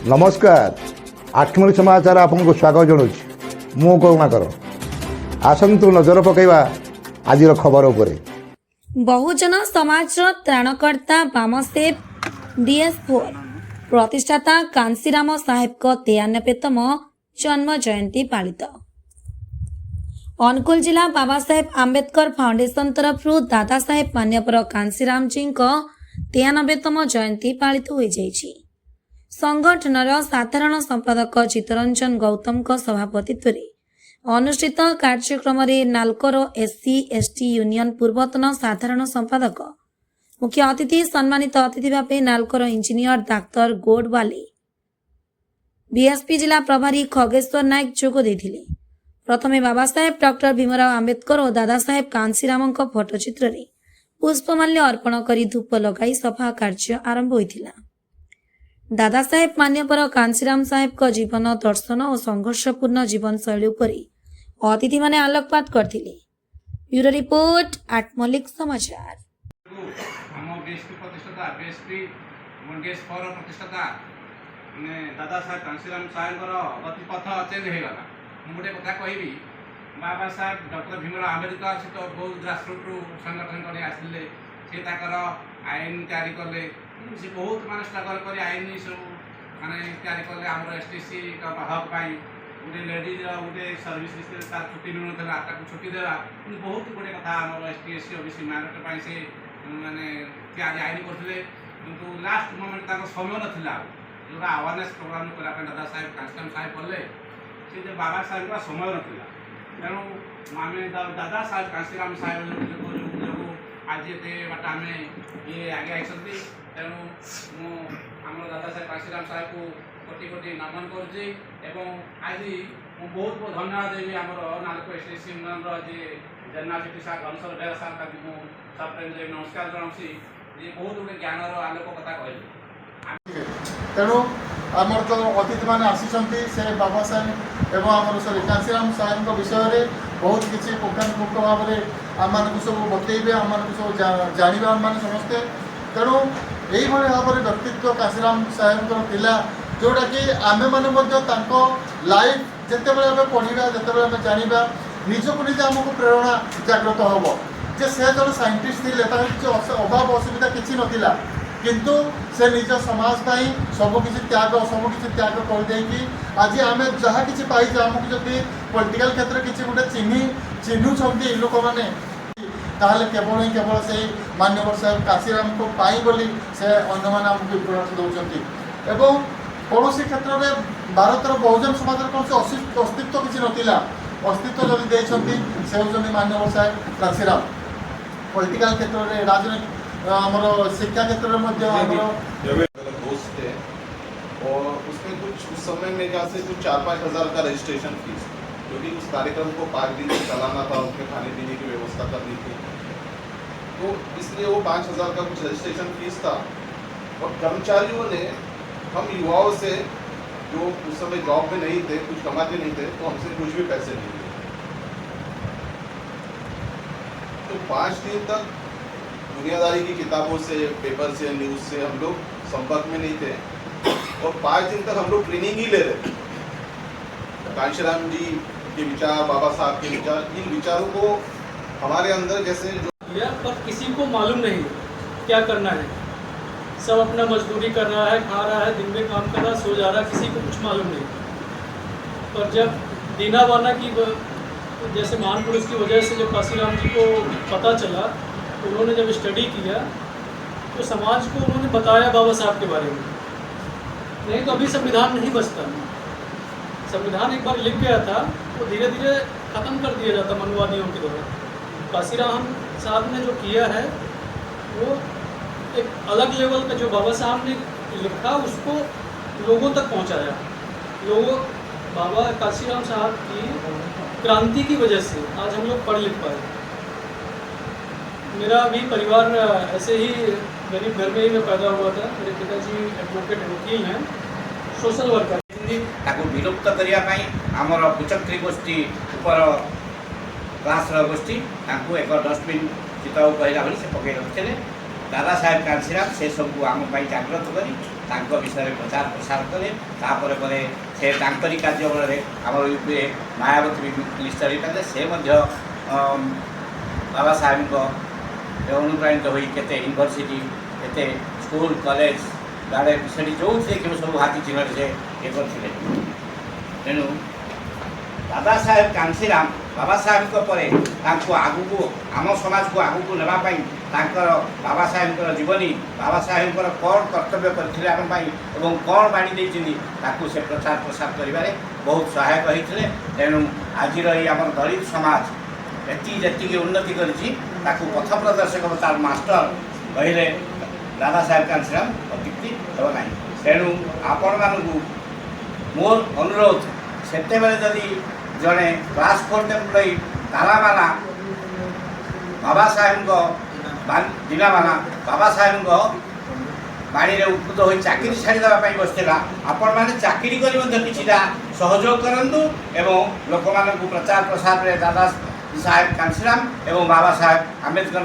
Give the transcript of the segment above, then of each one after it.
नमस्कार आठमणी समाचार आपको स्वागत जनाऊँ मु करुणाकर आसतु नजर पकईवा आज खबर उपरे। बहुजन समाज त्राणकर्ता बामसेब DS4 प्रतिष्ठाता कांसीराम साहेब को 93तम जन्म जयंती पालित। अनुगुल जिला बाबा साहेब आंबेडकर फाउंडेशन तरफ दादा साहेब मान्यवर कांसीराम जी को 93तम जयंती पालित हो जाइछि। संगठनर साधारण संपादक चित्तरंजन गौतम सभापतित्व अनुष्ठित कार्यक्रम में नालकोर SC ST यूनियन पूर्वतन साधारण संपादक मुख्य अतिथि सम्मानित अतिथि भाव नालकोर इंजीनियर डाक्तर गोडवाले BSP जिला प्रभारी खगेश्वर नायक जोग देथिले। प्रथमे बाबा साहेब डॉक्टर भीमराव आंबेडकर और दादा साहेब कांसीराम फोटोचित्र रे पुष्पमाल्य अर्पण करी धूप लगाई सफा कार्य आरंभ होइथिला। दादा साहेब मान्यवर कांसीराम साहेब को जीवन दर्शन और संघर्षपूर्ण जीवन शैली उपरि अतिथि माने आलोकपात करथिले। ब्यूरो रिपोर्ट आत्मलिक समाचार। दादा साहेब कांसीराम साहेब गतिपथ चेंज हो गला। गोटे कथा कहबी बाबा साहेब डॉक्टर भीमराव आंबेडकर से तो बहुत ग्रासरूट संगठन कर आसिले से आईन तैयारी कले से बहुत माने स्ट्रगल कर आईन सब माने तैयारी कले आम STC हक पाई गोटे लेडीज गोटे सर्विस तार छुट्टी मिलूला छुट्टी देला बहुत गोटे कथा आम ST SC OBC माइनॉरिटी से माने तैयारी आईन करते किंतु लास्ट मोमेंट समय नाला जो अवेयरनेस प्रोग्राम करने दादा साहेब कांसीराम साहेब कले से बाबा साहेब समय नाला तेणु आम दादा साहेब कांसीराम साहेब आज ये बाट आम ये आगे आई तेणु आम दादा साहेब कांसीराम साहेब को कोटि कोटि नमन करुँचे आज बहुत बहुत धन्यवाद देवी आम नालको STC यूनियन जे जनरल सेक्रेटरी साहब घनश्याम बेरा साहब को सब नमस्कार जनाऊँगी ये बहुत गोटे ज्ञान आलोक कथा कहले। तेणु आमर जो अतिथि मैंने आसी से बाबा साहेब एवं आम सॉरी कांसीराम साहेब विषय में बहुत किसी पुंखानुपुंख भाव में आम सब बतईबे आम सब जानवा आम मैंने समस्ते। तेणु यही भाव में व्यक्तित्व कांसीराम साहेब थिला जोटा कि आमे मैंने लाइफ जिते बड़े पढ़ा जिते आम जाना निजक निजे आमको प्रेरणा जागृत हम जे से जन साइंटिस्ट थे किसी अभाव असुविधा किसी नाला किंतु से निज समाज पाई सबकि त्याग कर देकी आज आम जहाँ कि पाई आमको जब पॉलिटिकल क्षेत्र किसी गोटे चिन्हुंट लोक मैंने ताहले केवल ही केवल से मान्यवर साहेब कांसीराम को पाई बोली से अन्य मैंने आमको इम्पोर्टेंस दौरान एवं कौन क्षेत्र में भारतर बहुजन समाज कौन से अस्तित्व किसी नाला अस्तित्व जब देते से होती मान्यवर साहेब कांसीराम पॉलिटिकल क्षेत्र में राजनीति हमारे शिक्षा क्षेत्र में दोस्त थे और उसमें कुछ उस समय मेरे ख्याल से कुछ 4-5 हज़ार का रजिस्ट्रेशन फीस क्योंकि उस कार्यक्रम को 5 दिन से चलाना था उसमें खाने पीने की व्यवस्था करनी थी तो इसलिए वो 5,000 का कुछ रजिस्ट्रेशन फीस था। और कर्मचारियों ने हम युवाओं से जो उस समय जॉब में नहीं थे कुछ कमाते नहीं थे तो हमसे कुछ भी पैसे नहीं थे तो 5 दिन तक दुनियादारी की किताबों से पेपर से न्यूज़ से हम लोग संपर्क में नहीं थे और 5 दिन तक हम लोग ट्रेनिंग ही ले रहे थे। कांशीराम जी के विचार बाबा साहब के विचार इन विचारों को हमारे अंदर जैसे जो पर किसी को मालूम नहीं क्या करना है सब अपना मजदूरी कर रहा है खा रहा है दिन में काम कर रहा है सो जा रहा है किसी को कुछ मालूम नहीं। पर जब दीना बाना की जैसे महान पुरुष की वजह से जब कांसीराम जी को पता चला तो उन्होंने जब स्टडी किया तो समाज को उन्होंने बताया बाबा साहब के बारे में। नहीं तो अभी संविधान नहीं बचता। संविधान एक बार लिख गया था वो धीरे धीरे ख़त्म कर दिया जाता मनुवादियों के द्वारा। कांसीराम साहब ने जो किया है वो एक अलग लेवल का जो बाबा साहब ने लिखा उसको लोगों तक पहुंचाया। लोगों बाबा कांसीराम साहब की क्रांति की वजह से आज हम लोग पढ़ लिख पाए। मेरा भी परिवार ऐसे ही गरीब घर में ही मैं पैदा हुआ था। मेरे पिताजी एडवोकेट वकील हैं सोशल वर्कर विलुप्त करने आमर कुचक्री गोष्ठी उपर क्लास गोष्ठी एक डस्टबिन चित्र कहला भाई से पकई रखते दादा साहेब कांसीराम से सबको आम जागृत कर विषय में प्रचार प्रसार कले तापर पर से तांकरी कार्य बल आम यूपी मायावती भी लिस्टरी कले से बाबा साहेब अनुप्राणित हो केते यूनिवर्सिटी केते स्कूल कॉलेज गाड़े से जो देखिए सब हाथी चिन्ह से ये करते तेणु दादा साहेब कांसीराम बाबा साहेब आगू को आम समाज को आगू को नापी बाबा साहेब जीवनी बाबा साहेब कौन कर्तव्य करते आम कौन बाणी देती से प्रचार प्रसार कर बहुत सहायक होते तेणु आज आम दलित समाज एति उन्नति कर पथ प्रदर्शक तार मास्टर कहले दादा साहेब कांसीराम अत्युक्ति हे ना तेणु आपण मानू मोर अनुरोध से जदि जड़े क्लास 4 एम्प्लॉई तालामाला बाबा साहेब दिनामाला बाबा साहेब बाणी में उद्भूत हो चाकरी छाड़देवाई बसला आपण मैंने चाकरी किटा सहयोग करूँ एवं लोक मानू प्रचार प्रसार में दादा साहेब कांसीराम एवं बाबा साहेब आम्बेडकर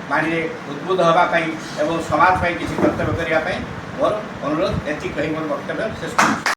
बाणी में उद्भूत होगापी एवं समाज किसी कर्तव्य करने मोर अनुरोध एति कही मोर वक्तव्य शेष।